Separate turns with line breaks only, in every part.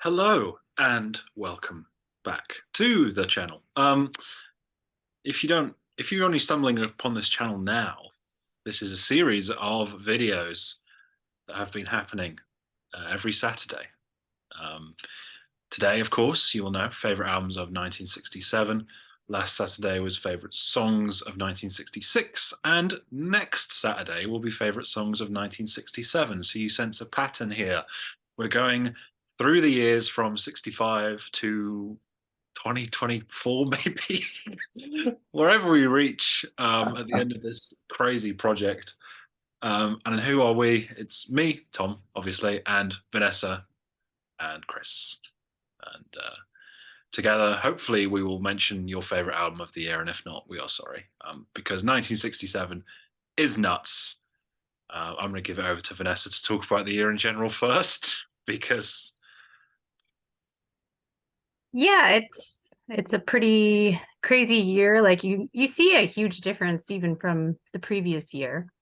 Hello and welcome back to the channel. If you're only stumbling upon this channel now, this is a series of videos that have been happening every Saturday. Um, Today, of course, you will know favorite albums of 1967. Last Saturday was favorite songs of 1966, and next Saturday will be favorite songs of 1967. So you sense a pattern here. We're going through the years from 65 to 2024, maybe, wherever we reach at the end of this crazy project. And who are we? It's me, Tom, obviously, and Vanessa and Chris. And together, hopefully, we will mention your favorite album of the year. And if not, we are sorry, because 1967 is nuts. I'm going to give it over to Vanessa to talk about the year in general first, because
Yeah, it's a pretty crazy year. Like you see a huge difference even from the previous year.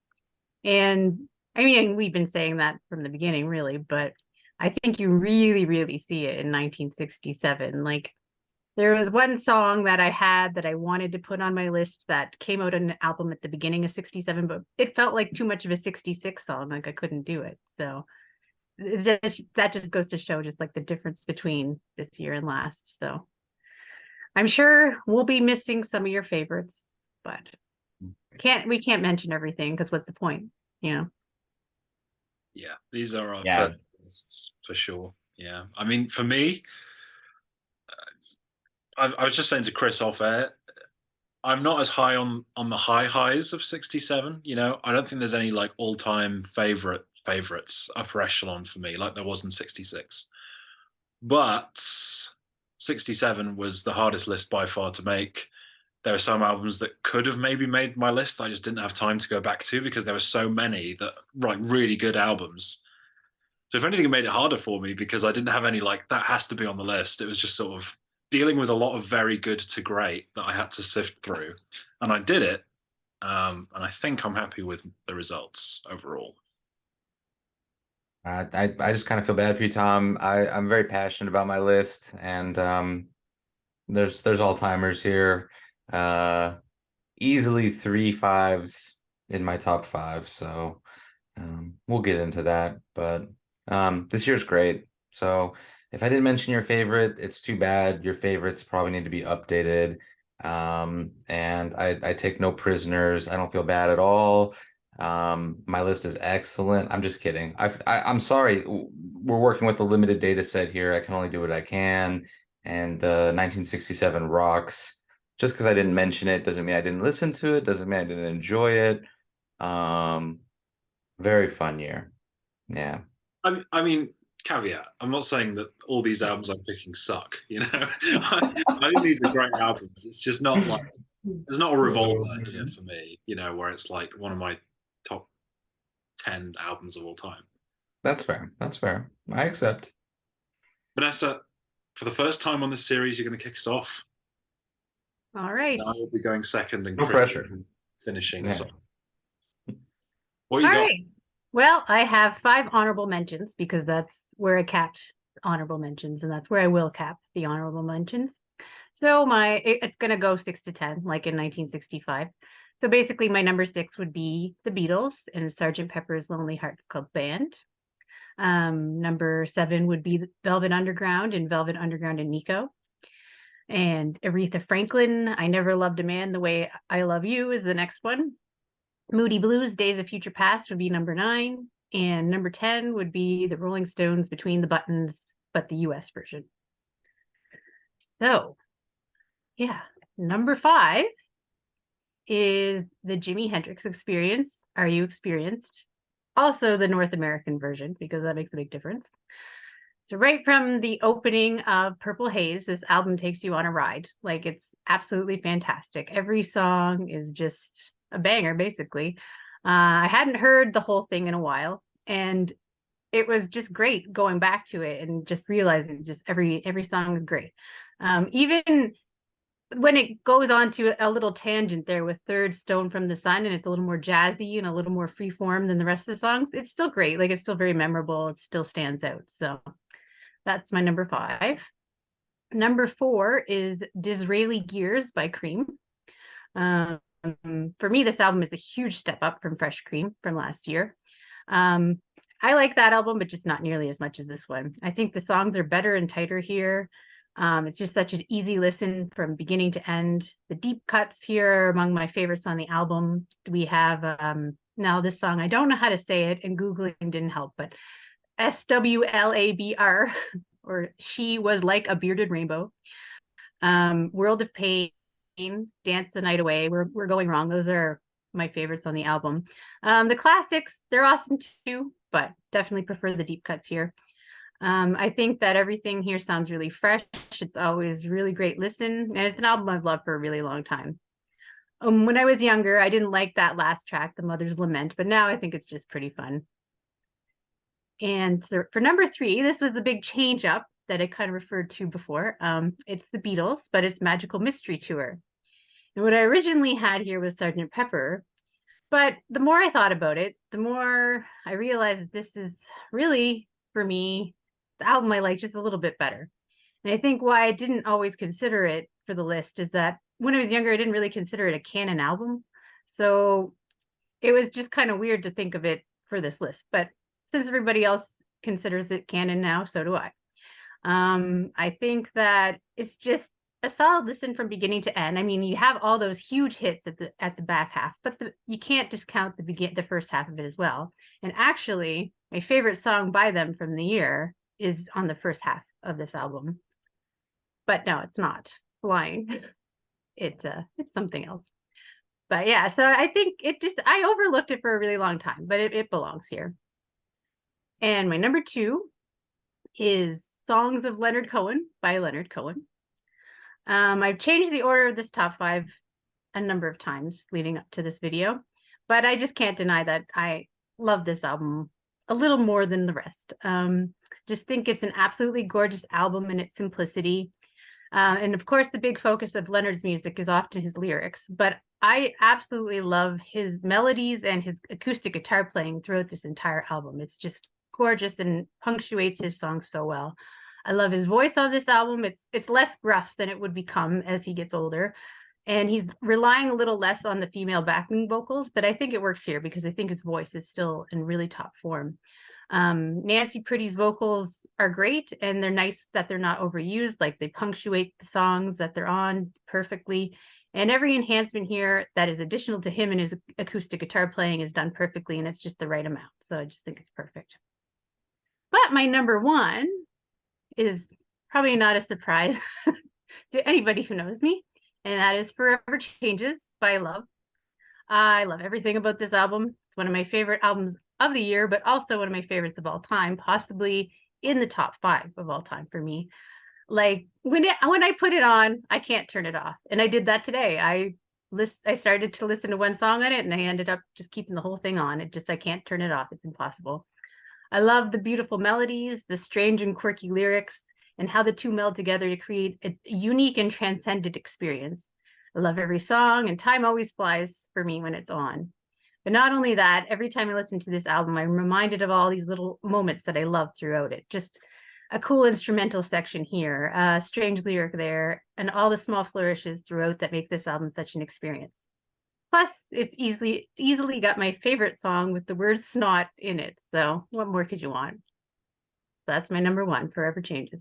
And I mean, we've been saying that from the beginning, really, but I think you really, really see it in 1967. Like there was one song that I had that I wanted to put on my list that came out on an album at the beginning of 67, but it felt like too much of a 66 song. Like I couldn't do it. So that just goes to show just like the difference between this year and last. So I'm sure we'll be missing some of your favorites, but we can't mention everything because what's the point, you know?
yeah, these are our
Yeah,
personal lists for sure. Yeah, I mean, for me, I was just saying to Chris off air, I'm not as high on the high highs of 67. You know, I don't think there's any like all time favorites upper echelon for me like there was in 66. But 67 was the hardest list by far to make. There are some albums that could have maybe made my list. I just didn't have time to go back to because there were so many that like really good albums. So if anything, it made it harder for me because I didn't have any like that has to be on the list. It was just sort of dealing with a lot of very good to great that I had to sift through, and I did it. And I think I'm happy with the results overall.
I just kind of feel bad for you, Tom. I'm very passionate about my list, and there's all timers here. Uh, Easily three fives in my top five, so we'll get into that. But this year's great. So if I didn't mention your favorite, it's too bad. Your favorites probably need to be updated. And I take no prisoners. I don't feel bad at all. My list is excellent. I'm just kidding. I'm sorry. We're working with a limited data set here. I can only do what I can. And 1967 rocks. Just because I didn't mention it doesn't mean I didn't listen to it. Doesn't mean I didn't enjoy it. Um, Very fun year. Yeah.
I mean, caveat. I'm not saying that all these albums I'm picking suck. You know, I think these are great albums. It's just not like there's not a revolver here for me. You know, where it's like one of my top 10 albums of all time.
That's fair. That's fair. I accept.
Vanessa, for the first time on this series, you're going to kick us off.
All
And
right.
I will be going second, and
No
Chris
pressure.
finishing us
Yeah.
off. What
All
you got?
right. Well, I have five honorable mentions because that's where I capped honorable mentions, and that's where I will cap the honorable mentions. So it's gonna go 6 to 10, like in 1965. So basically, my number six would be the Beatles and Sergeant Pepper's Lonely Hearts Club Band. Number seven would be Velvet Underground and Velvet Underground and Nico. And Aretha Franklin, I Never Loved a Man the Way I Love You is the next one. Moody Blues, Days of Future Past would be number nine. And number 10 would be the Rolling Stones Between the Buttons, but the US version. So, yeah, number five is the Jimi Hendrix Experience. Are You Experienced? Also the North American version, because that makes a big difference. So right from the opening of Purple Haze, this album takes you on a ride. Like it's absolutely fantastic. Every song is just a banger, basically. I hadn't heard the whole thing in a while, and it was just great going back to it and just realizing just every song is great. Even when it goes on to a little tangent there with Third Stone from the Sun, and it's a little more jazzy and a little more free form than the rest of the songs, it's still great. Like it's still very memorable. It still stands out. So That's my number 5. Number 4 is Disraeli Gears by Cream. For me, this album is a huge step up from Fresh Cream from last year. I like that album, but just not nearly as much as this one. I think the songs are better and tighter here. It's just such an easy listen from beginning to end. The deep cuts here are among my favorites on the album. We have now this song, I don't know how to say it, and Googling didn't help, but SWLABR, or She Was Like a Bearded Rainbow. World of Pain, Dance the Night Away, We're Going Wrong. Those are my favorites on the album. The classics, they're awesome too, but definitely prefer the deep cuts here. I think that everything here sounds really fresh. It's always really great listen, and it's an album I've loved for a really long time. When I was younger, I didn't like that last track, The Mother's Lament, but now I think it's just pretty fun. And so for number 3, this was the big change up that I kind of referred to before. It's the Beatles, but it's Magical Mystery Tour. And what I originally had here was Sgt. Pepper, but the more I thought about it, the more I realized that this is really, for me, the album I like just a little bit better. And I think why I didn't always consider it for the list is that when I was younger, I didn't really consider it a canon album. So it was just kind of weird to think of it for this list. But since everybody else considers it canon now, so do I. I think that it's just a solid listen from beginning to end. I mean, you have all those huge hits at the back half, but you can't discount the first half of it as well. And actually, my favorite song by them from the year is on the first half of this album. But no, it's not Flying. It's something else. But yeah, so I think I overlooked it for a really long time, but it belongs here. And my number 2 is Songs of Leonard Cohen by Leonard Cohen. I've changed the order of this top 5 a number of times leading up to this video, but I just can't deny that I love this album a little more than the rest. Just think it's an absolutely gorgeous album in its simplicity. And of course, the big focus of Leonard's music is often his lyrics, but I absolutely love his melodies and his acoustic guitar playing throughout this entire album. It's just gorgeous and punctuates his songs so well. I love his voice on this album. It's less gruff than it would become as he gets older. And he's relying a little less on the female backing vocals, but I think it works here because I think his voice is still in really top form. Nancy Pretty's vocals are great, and they're nice that they're not overused. Like, they punctuate the songs that they're on perfectly. And every enhancement here that is additional to him and his acoustic guitar playing is done perfectly, and it's just the right amount. So I just think it's perfect. But my number 1 is probably not a surprise to anybody who knows me, and that is Forever Changes by Love. I love everything about this album. It's one of my favorite albums of the year, but also one of my favorites of all time, possibly in the top 5 of all time for me. Like, when I put it on, I can't turn it off. And I did that today. I started to listen to one song on it, and I ended up just keeping the whole thing on. I can't turn it off. It's impossible. I love the beautiful melodies, the strange and quirky lyrics, and how the two meld together to create a unique and transcendent experience. I love every song, and time always flies for me when it's on. But not only that, every time I listen to this album, I'm reminded of all these little moments that I love throughout it. Just a cool instrumental section here, a strange lyric there, and all the small flourishes throughout that make this album such an experience. Plus, it's easily got my favorite song with the word snot in it. So what more could you want? So that's my number 1, Forever Changes.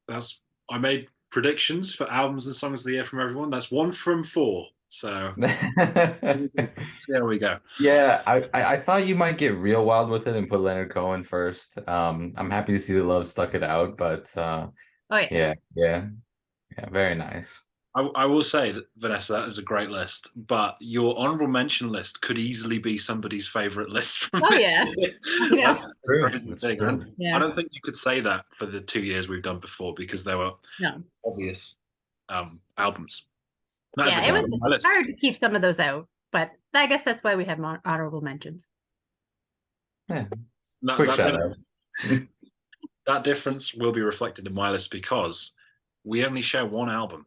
I made predictions for albums and songs of the year from everyone. That's 1 from 4. So there we go.
Yeah, I thought you might get real wild with it and put Leonard Cohen first. I'm happy to see that Love stuck it out, but
oh yeah,
very nice.
I will say that, Vanessa, that is a great list, but your honorable mention list could easily be somebody's favorite list from this
yeah.
year. That's the crazy thing.
True.
I don't think you could say that for the 2 years we've done before, because there were obvious albums.
It was hard to keep some of those out, but I guess that's why we have honorable mentions.
Yeah. Quick shout out.
That difference will be reflected in my list because we only share one album.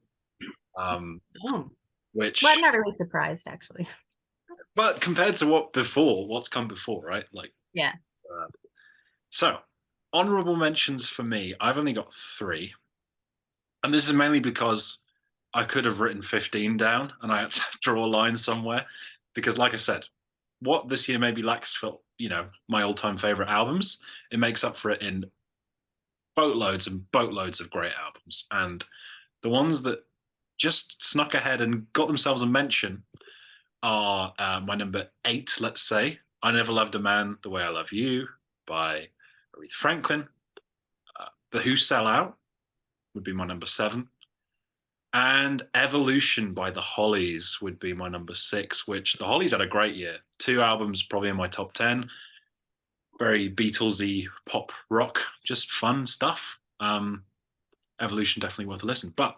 Which,
well, I'm not really surprised, actually.
But compared to what's come before, right? Like,
yeah.
So honorable mentions for me, I've only got 3. And this is mainly because I could have written 15 down and I had to draw a line somewhere. Because, like I said, what this year maybe lacks for, my all time favorite albums, it makes up for it in boatloads and boatloads of great albums. And the ones that just snuck ahead and got themselves a mention are my number 8, let's say. I Never Loved a Man the Way I Love You by Aretha Franklin. The Who Sell Out would be my number 7. And Evolution by the Hollies would be my number 6, which the Hollies had a great year. 2 albums probably in my top 10. Very Beatlesy pop rock, just fun stuff. Evolution definitely worth a listen. But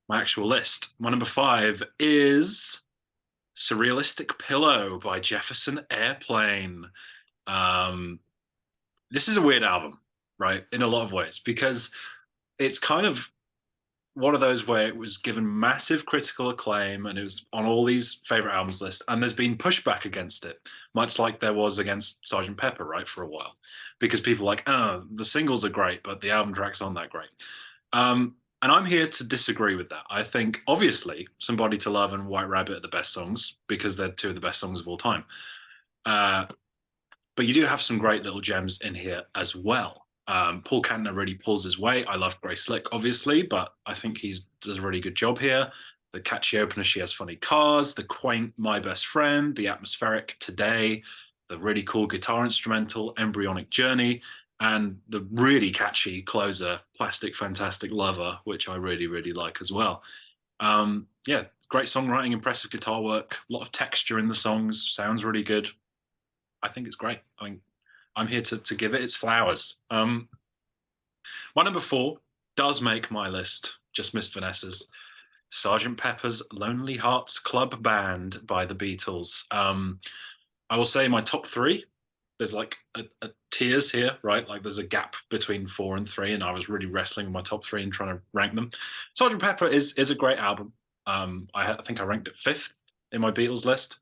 my actual list, my number 5 is Surrealistic Pillow by Jefferson Airplane. This is a weird album, right? In a lot of ways, because it's kind of one of those where it was given massive critical acclaim and it was on all these favorite albums lists, and there's been pushback against it, much like there was against Sergeant Pepper, right, for a while, because people are like, oh, the singles are great, but the album tracks aren't that great. And I'm here to disagree with that. I think obviously Somebody to Love and White Rabbit are the best songs because they're 2 of the best songs of all time. But you do have some great little gems in here as well. Paul Kantner really pulls his weight. I love Grace Slick, obviously, but I think he does a really good job here. The catchy opener, She Has Funny Cars, the quaint My Best Friend, the atmospheric Today, the really cool guitar instrumental, Embryonic Journey, and the really catchy closer, Plastic Fantastic Lover, which I really, really like as well. Yeah, great songwriting, impressive guitar work, a lot of texture in the songs, sounds really good. I think it's great. I'm here to give it its flowers. My number 4 does make my list, just missed Vanessa's. Sergeant Pepper's Lonely Hearts Club Band by the Beatles. I will say my top 3. There's like a tiers here, right? Like there's a gap between 4 and 3, and I was really wrestling with my top 3 and trying to rank them. Sergeant Pepper is a great album. I think I ranked it 5th in my Beatles list.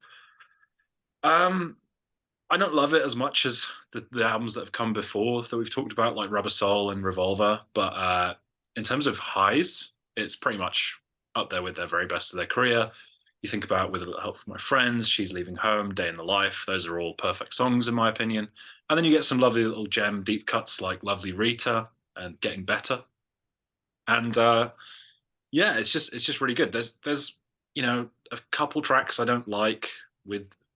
I don't love it as much as the albums that have come before that we've talked about, like Rubber Soul and Revolver. But in terms of highs, it's pretty much up there with their very best of their career. You think about With a Little Help from My Friends, She's Leaving Home, Day in the Life. Those are all perfect songs, in my opinion. And then you get some lovely little gem deep cuts like Lovely Rita and Getting Better. And yeah, it's just really good. There's a couple tracks I don't like.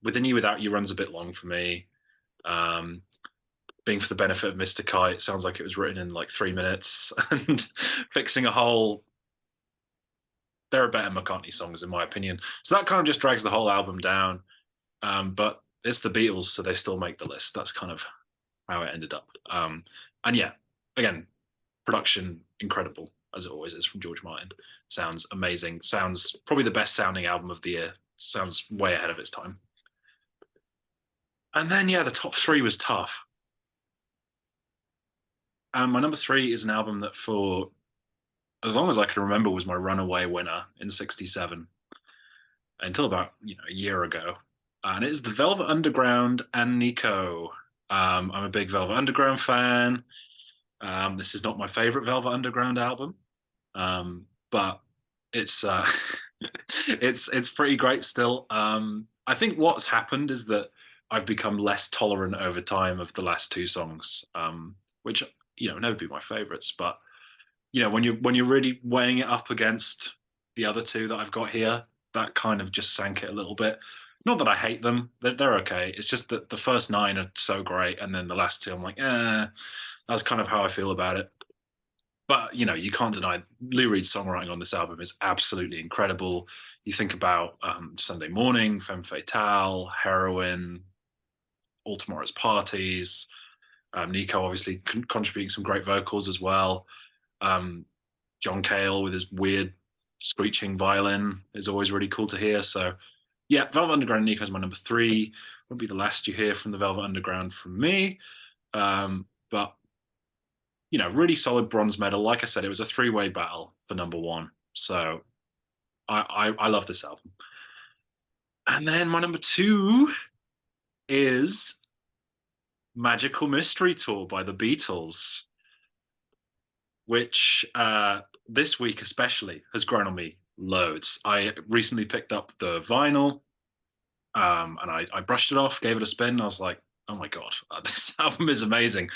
Within You Without You runs a bit long for me. Being for the Benefit of Mr. Kite sounds like it was written in like 3 minutes. And Fixing a Hole, there are better McCartney songs in my opinion. So that kind of just drags the whole album down. But it's the Beatles, so they still make the list. That's kind of how it ended up. And yeah, again, production incredible as it always is from George Martin. Sounds amazing. Sounds probably the best sounding album of the year. Sounds way ahead of its time. And then, yeah, the top 3 was tough. And my number 3 is an album that, for as long as I can remember, was my runaway winner in '67 until about a year ago. And it is the Velvet Underground and Nico. I'm a big Velvet Underground fan. This is not my favorite Velvet Underground album, but it's it's pretty great still. I think what's happened is that I've become less tolerant over time of the last 2 songs, which never be my favorites, but when you're really weighing it up against the other 2 that I've got here, that kind of just sank it a little bit. Not that I hate them; they're okay. It's just that the first 9 are so great, and then the last 2, I'm like, that's kind of how I feel about it. But you can't deny Lou Reed's songwriting on this album is absolutely incredible. You think about Sunday Morning, Femme Fatale, Heroin, All Tomorrow's Parties. Nico obviously contributing some great vocals as well. John Cale with his weird screeching violin is always really cool to hear. So yeah, Velvet Underground and Nico is my number 3. Won't be the last you hear from the Velvet Underground from me. But really solid bronze medal. Like I said, it was a 3-way battle for number 1. So I love this album. And then my number 2 is Magical Mystery Tour by the Beatles, which this week especially has grown on me loads. I recently picked up the vinyl, and I brushed it off, gave it a spin. I was like, oh my god, this album is amazing.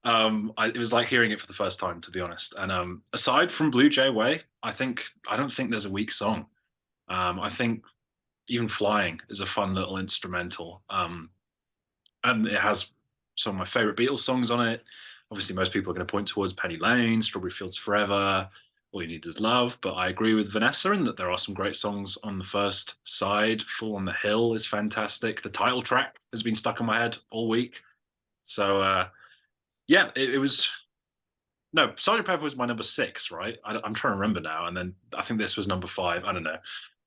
It was like hearing it for the first time, to be honest. And aside from Blue Jay Way, I don't think there's a weak song. I think even Flying is a fun little instrumental. And it has some of my favorite Beatles songs on it. Obviously, most people are going to point towards Penny Lane, Strawberry Fields Forever, All You Need Is Love. But I agree with Vanessa in that there are some great songs on the first side. Full on the Hill is fantastic. The title track has been stuck in my head all week. So, yeah, it was. No, Sergeant Pepper was my number 6, right? I'm trying to remember now. And then I think this was number 5. I don't know.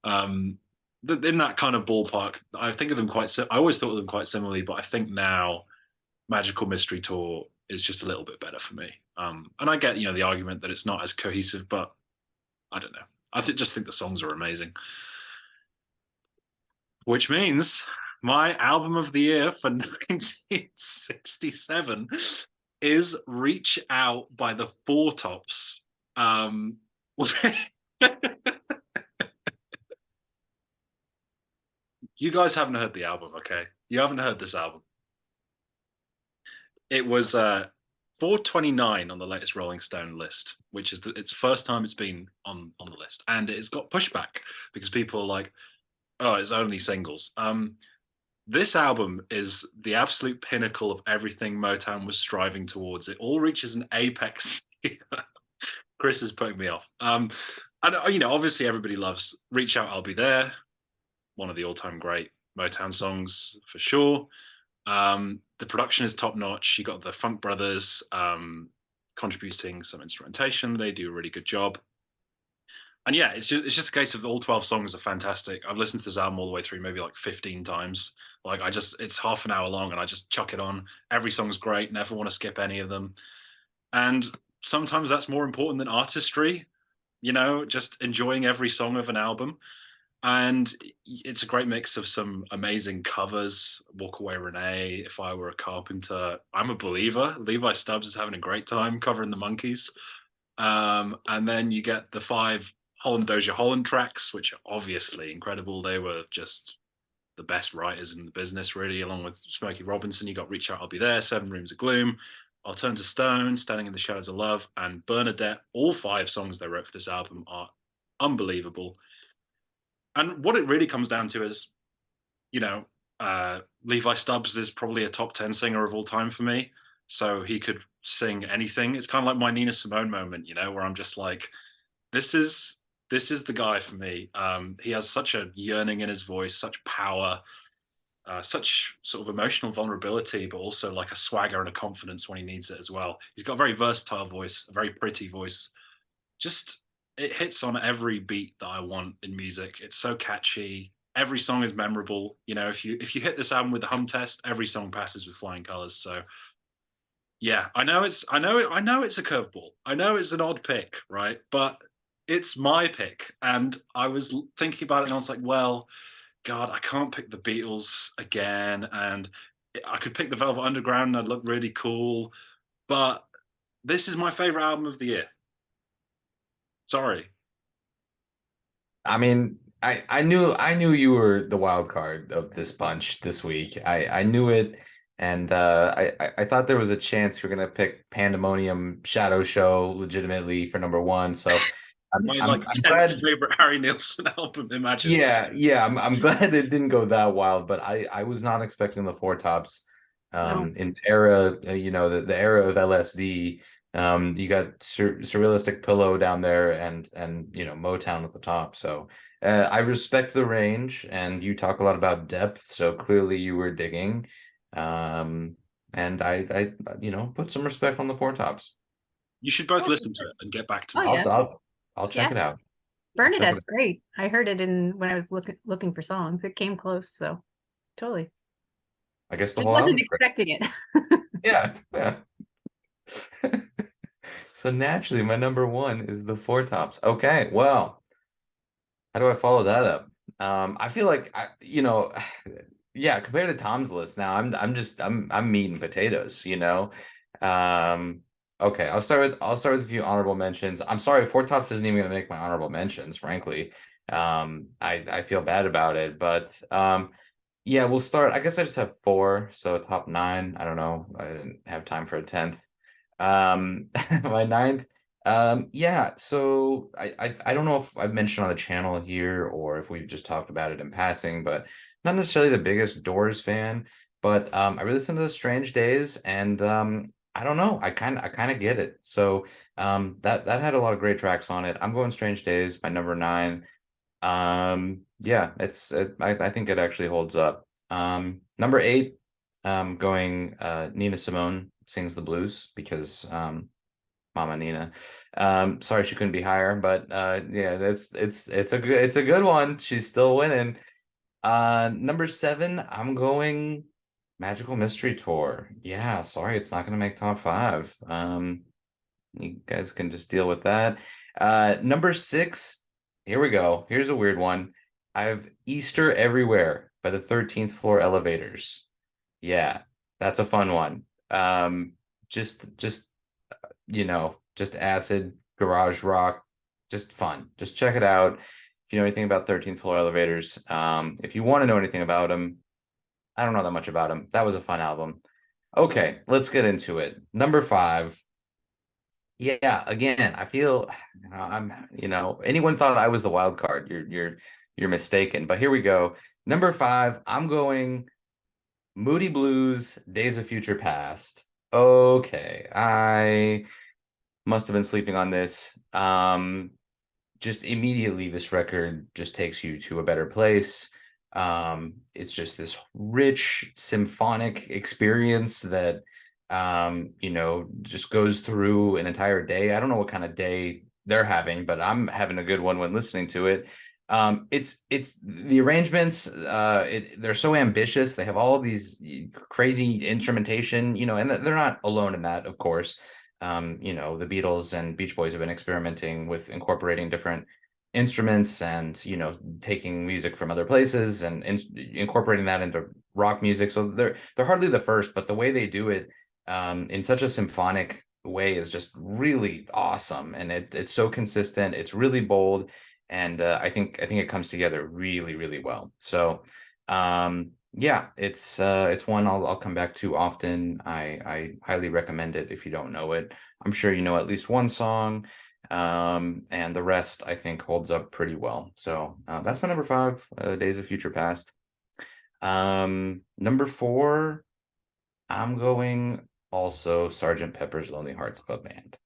Um, in that kind of ballpark, I think of them I always thought of them quite similarly, but I think now Magical Mystery Tour is just a little bit better for me. And I get, the argument that it's not as cohesive, but I don't know. Just think the songs are amazing. Which means my album of the year for 1967 is Reach Out by the Four Tops. You guys haven't heard the album, okay? You haven't heard this album. It was 429 on the latest Rolling Stone list, which is its first time it's been on the list, and it's got pushback because people are like, "Oh, it's only singles." This album is the absolute pinnacle of everything Motown was striving towards. It all reaches an apex. Chris is putting me off. And obviously everybody loves "Reach Out, I'll Be There," one of the all-time great Motown songs for sure. The production is top notch. You got the Funk Brothers contributing some instrumentation. They do a really good job. And yeah, it's just a case of all 12 songs are fantastic. I've listened to this album all the way through maybe like 15 times. Like it's half an hour long and I just chuck it on. Every song's great. Never want to skip any of them. And sometimes that's more important than artistry, just enjoying every song of an album. And it's a great mix of some amazing covers. Walk Away Renee, If I Were a Carpenter, I'm a Believer. Levi Stubbs is having a great time covering the Monkees. And then you get the 5 Holland Dozier Holland tracks, which are obviously incredible. They were just the best writers in the business, really, along with Smokey Robinson. You got Reach Out, I'll Be There, 7 Rooms of Gloom, I'll Turn to Stone, Standing in the Shadows of Love, and Bernadette. All 5 songs they wrote for this album are unbelievable. And what it really comes down to is, Levi Stubbs is probably a top 10 singer of all time for me. So he could sing anything. It's kind of like my Nina Simone moment, where I'm just like, this is the guy for me. He has such a yearning in his voice, such power, such sort of emotional vulnerability, but also like a swagger and a confidence when he needs it as well. He's got a very versatile voice, a very pretty voice. Just it hits on every beat that I want in music. It's so catchy. Every song is memorable. If you hit this album with the hum test, every song passes with flying colors. So yeah, I know it's a curveball. I know it's an odd pick, right? But it's my pick. And I was thinking about it and I was like, well, God, I can't pick the Beatles again. And I could pick the Velvet Underground and I'd look really cool. But this is my favorite album of the year. Sorry.
I mean, I knew you were the wild card of this bunch this week. I knew it, and I thought there was a chance you're gonna pick Pandemonium Shadow Show legitimately for number 1. So
My
I'm
10th
glad.
favorite Harry Nilsson album, imagine.
Yeah, I'm glad it didn't go that wild, but I was not expecting the Four Tops.
No.
In era, the era of LSD. You got Surrealistic Pillow down there, and Motown at the top. So I respect the range, and you talk a lot about depth. So clearly you were digging, and I put some respect on the Four Tops.
You should both listen to it and get back to
Oh
me.
yeah.
I'll check
Yeah.
it out.
Bernadette's great. I heard it when I was looking for songs. It came close, so totally.
I guess the
I
whole
wasn't
album's great.
expecting it.
Yeah. So naturally, my number 1 is the Four Tops. Okay, well, how do I follow that up? I feel like yeah, compared to Tom's list now, I'm meat and potatoes, you know. Um, okay, I'll start with a few honorable mentions. I'm sorry, Four Tops isn't even gonna make my honorable mentions, frankly. I feel bad about it, but yeah, we'll start. I guess I just have four, so top nine. I don't know. I didn't have time for a tenth. My ninth. Yeah, so I don't know if I've mentioned on the channel here or if we've just talked about it in passing, but not necessarily the biggest Doors fan, but I really listened to the Strange Days, and I don't know, I kind of get it. So that had a lot of great tracks on it. I'm going Strange Days, my number nine. Yeah, I think it actually holds up. Number eight, going Nina Simone Sings the Blues, because Mama Nina. Sorry she couldn't be higher, but yeah, it's a good one. She's still winning. Number seven, I'm going Magical Mystery Tour. Yeah, sorry, it's not gonna make top five. You guys can just deal with that. Number six, here we go. Here's a weird one. I have Easter Everywhere by the 13th Floor Elevators. Yeah, that's a fun one. Just just acid garage rock, just fun. Just check it out. If you know anything about 13th Floor Elevators, if you want to know anything about them, I don't know that much about them. That was a fun album. Okay, let's get into it. Number five. Yeah, again, I feel anyone thought I was the wild card. You're mistaken. But here we go. Number five, I'm going Moody Blues, Days of Future Past. Okay, I must have been sleeping on this. Just immediately, this record just takes you to a better place. It's just this rich symphonic experience that just goes through an entire day. I don't know what kind of day they're having, but I'm having a good one when listening to it. It's the arrangements, they're so ambitious. They have all these crazy instrumentation, and they're not alone in that, of course. The Beatles and Beach Boys have been experimenting with incorporating different instruments and, taking music from other places and incorporating that into rock music. So they're hardly the first, but the way they do it in such a symphonic way is just really awesome. And it's so consistent. It's really bold. And I think it comes together really, really well. So yeah, it's one I'll come back to often. I highly recommend it if you don't know it. I'm sure you know at least one song, and the rest I think holds up pretty well. So that's my number five, Days of Future Past. Number four, I'm going also Sergeant Pepper's Lonely Hearts Club Band.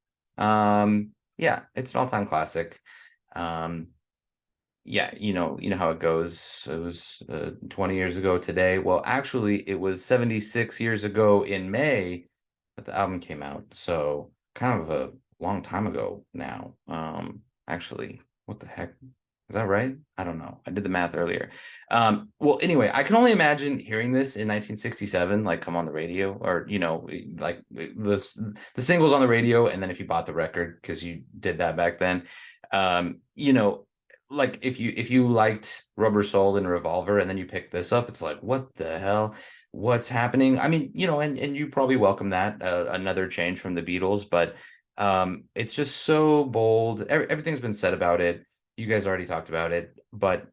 Yeah, it's an all-time classic. Um, yeah, you know how it goes. It was 20 years ago today. Well, actually, it was 76 years ago in May that the album came out. So kind of a long time ago now. Actually, what the heck? Is that right? I don't know. I did the math earlier. Well, anyway, I can only imagine hearing this in 1967, like come on the radio, or like the singles on the radio, and then if you bought the record because you did that back then, um, you know, like if you liked Rubber Soul and Revolver and then you pick this up, it's like, what the hell? What's happening? I mean, and you probably welcome that, another change from the Beatles, but it's just so bold. Everything's been said about it. You guys already talked about it, but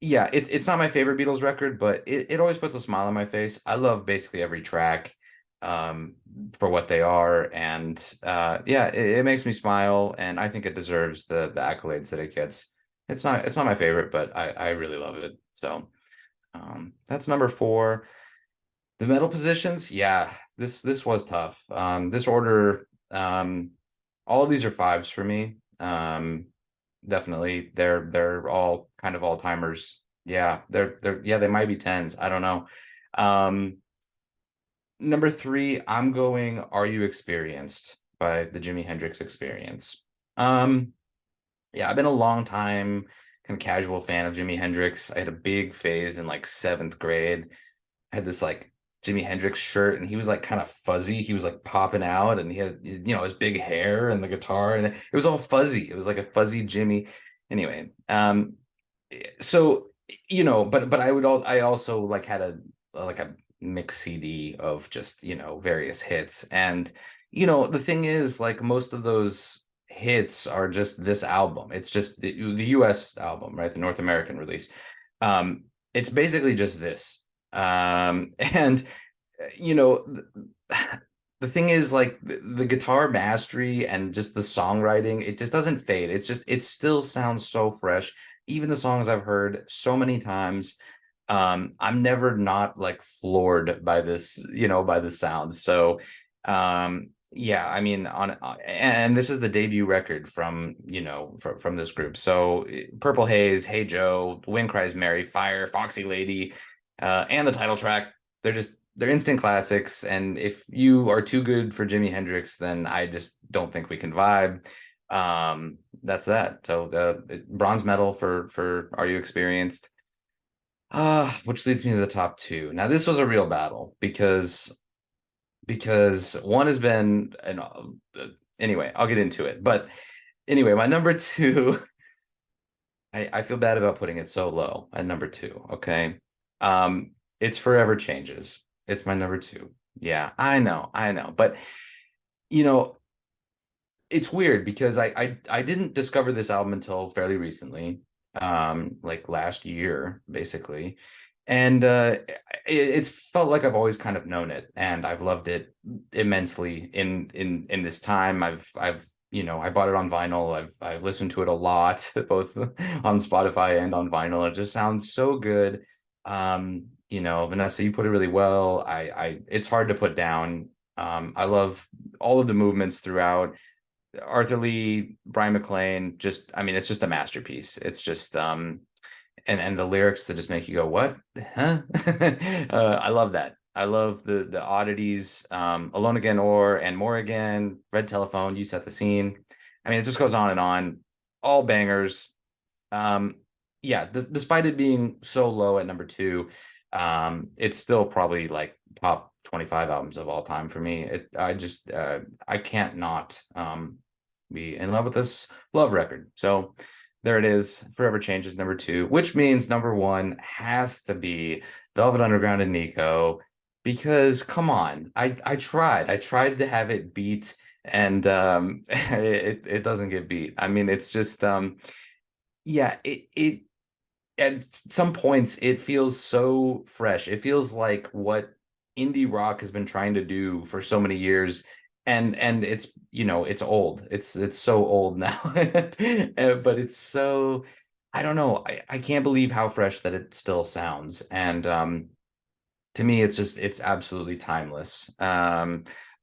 yeah, it's not my favorite Beatles record, but it always puts a smile on my face. I love basically every track for what they are, and yeah, it makes me smile, and I think it deserves the accolades that it gets. It's not my favorite, but I really love it. So that's number four. The metal positions, yeah, this was tough. This order, all of these are fives for me. Definitely, they're all kind of all timers. Yeah, yeah, they might be tens. I don't know. Number three, I'm going Are You Experienced by the Jimi Hendrix Experience. Yeah, I've been a long time kind of casual fan of Jimi Hendrix. I had a big phase in like seventh grade. I had this like Jimi Hendrix shirt, and he was like kind of fuzzy. He was like popping out, and he had his big hair and the guitar, and it was all fuzzy. It was like a fuzzy Jimmy. Anyway, so you know, but I also like had a mix CD of just, you know, various hits. And, you know, the thing is, like, most of those hits are just this album. It's just the US album, right? The North American release. It's basically just this. And you know, the thing is, like, the guitar mastery and just the songwriting, it just doesn't fade. It's just, it still sounds so fresh. Even the songs I've heard so many times, I'm never not like floored by this, you know, by the sounds. So, yeah, I mean, and this is the debut record from, you know, from this group. So, Purple Haze, Hey Joe, The Wind Cries Mary, Fire, Foxy Lady, and the title track, they're instant classics. And if you are too good for Jimi Hendrix, then I just don't think we can vibe. That's that. So bronze medal for Are You Experienced? Which leads me to the top two. Now this was a real battle because one has been an anyway, I'll get into it. But anyway, my number two, I feel bad about putting it so low at number two. Okay. It's Forever Changes. It's my number two. Yeah, I know. But you know, it's weird because I didn't discover this album until fairly recently, like last year, basically. And it's felt like I've always kind of known it, and I've loved it immensely in this time. I've you know, I bought it on vinyl. I've listened to it a lot, both on Spotify and on vinyl. It just sounds so good. You know, Vanessa, you put it really well. I it's hard to put down. I love all of the movements throughout. Arthur Lee, Brian McLean, just, I mean, it's just a masterpiece. It's just and the lyrics to just make you go, what? Huh? I love that. I love the oddities, Alone Again or and More Again, Red Telephone, You Set the Scene. I mean, it just goes on and on. All bangers. Um, yeah, despite it being so low at number two, it's still probably like top 25 albums of all time for me. I just I can't not be in love with this love record. So there it is. Forever Changes number two, which means number one has to be Velvet Underground and Nico, because come on, I tried to have it beat, and it doesn't get beat. I mean, it's just yeah, it at some points it feels so fresh. It feels like what indie rock has been trying to do for so many years. And it's, you know, it's old. It's so old now. But it's so, I don't know. I can't believe how fresh that it still sounds. And to me, it's just, it's absolutely timeless.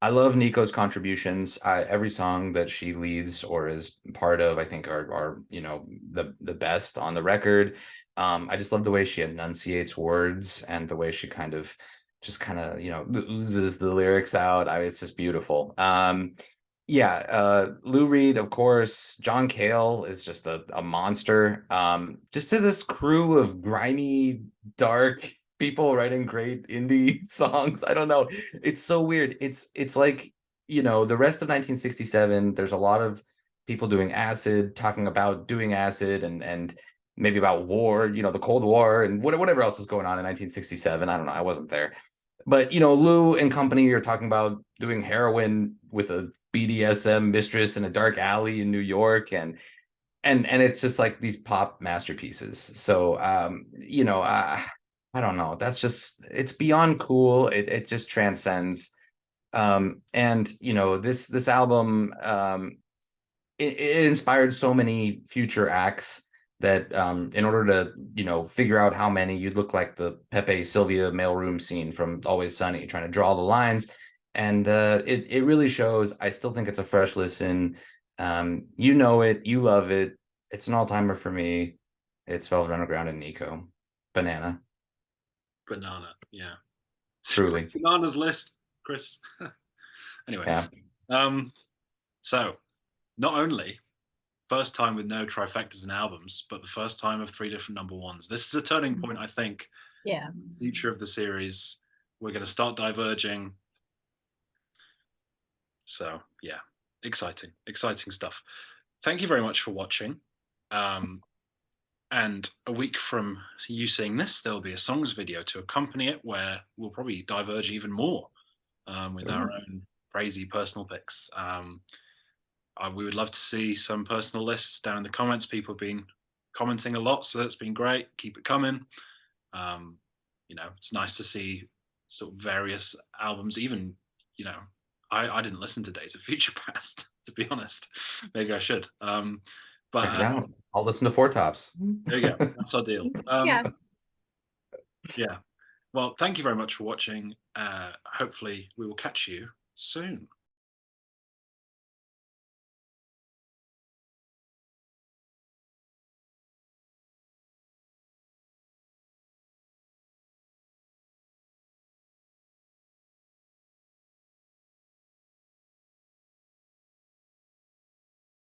I love Nico's contributions. Every song that she leads or is part of, I think, are you know, the best on the record. I just love the way she enunciates words and the way she kind of, you know, oozes the lyrics out. It's just beautiful. Yeah, Lou Reed, of course. John Cale is just a monster. Just to this crew of grimy, dark people writing great indie songs. I don't know. It's so weird. It's like, you know, the rest of 1967, there's a lot of people doing acid, talking about doing acid and maybe about war, you know, the Cold War and whatever else is going on in 1967. I don't know. I wasn't there. But, you know, Lou and company are talking about doing heroin with a BDSM mistress in a dark alley in New York, and it's just like these pop masterpieces. So you know, I don't know. That's just, it's beyond cool. It just transcends. And you know, this album, it inspired so many future acts that in order to, you know, figure out how many, you'd look like the Pepe Sylvia mailroom scene from Always Sunny, trying to draw the lines. And it really shows. I still think it's a fresh listen. You know it, you love it. It's an all-timer for me. It's Velvet Underground and Nico. Banana,
Banana. Yeah.
truly.
Banana's list, Chris. Anyway,
Yeah.
so not only first time with no trifectas and albums, but the first time of three different number ones. This is a turning point, I think.
Yeah.
Future of the series. We're going to start diverging. So yeah, exciting stuff. Thank you very much for watching. Um, And a week from you seeing this, there'll be a songs video to accompany it where we'll probably diverge even more with our own crazy personal picks. We would love to see some personal lists down in the comments. People have been commenting a lot, so that's been great. Keep it coming. It's nice to see sort of various albums. Even, I didn't listen to Days of Future Past, to be honest. Maybe I should.
Check it out. I'll listen to Four Tops.
There you go. That's our deal.
Yeah.
Yeah. Well, thank you very much for watching. Hopefully, we will catch you soon.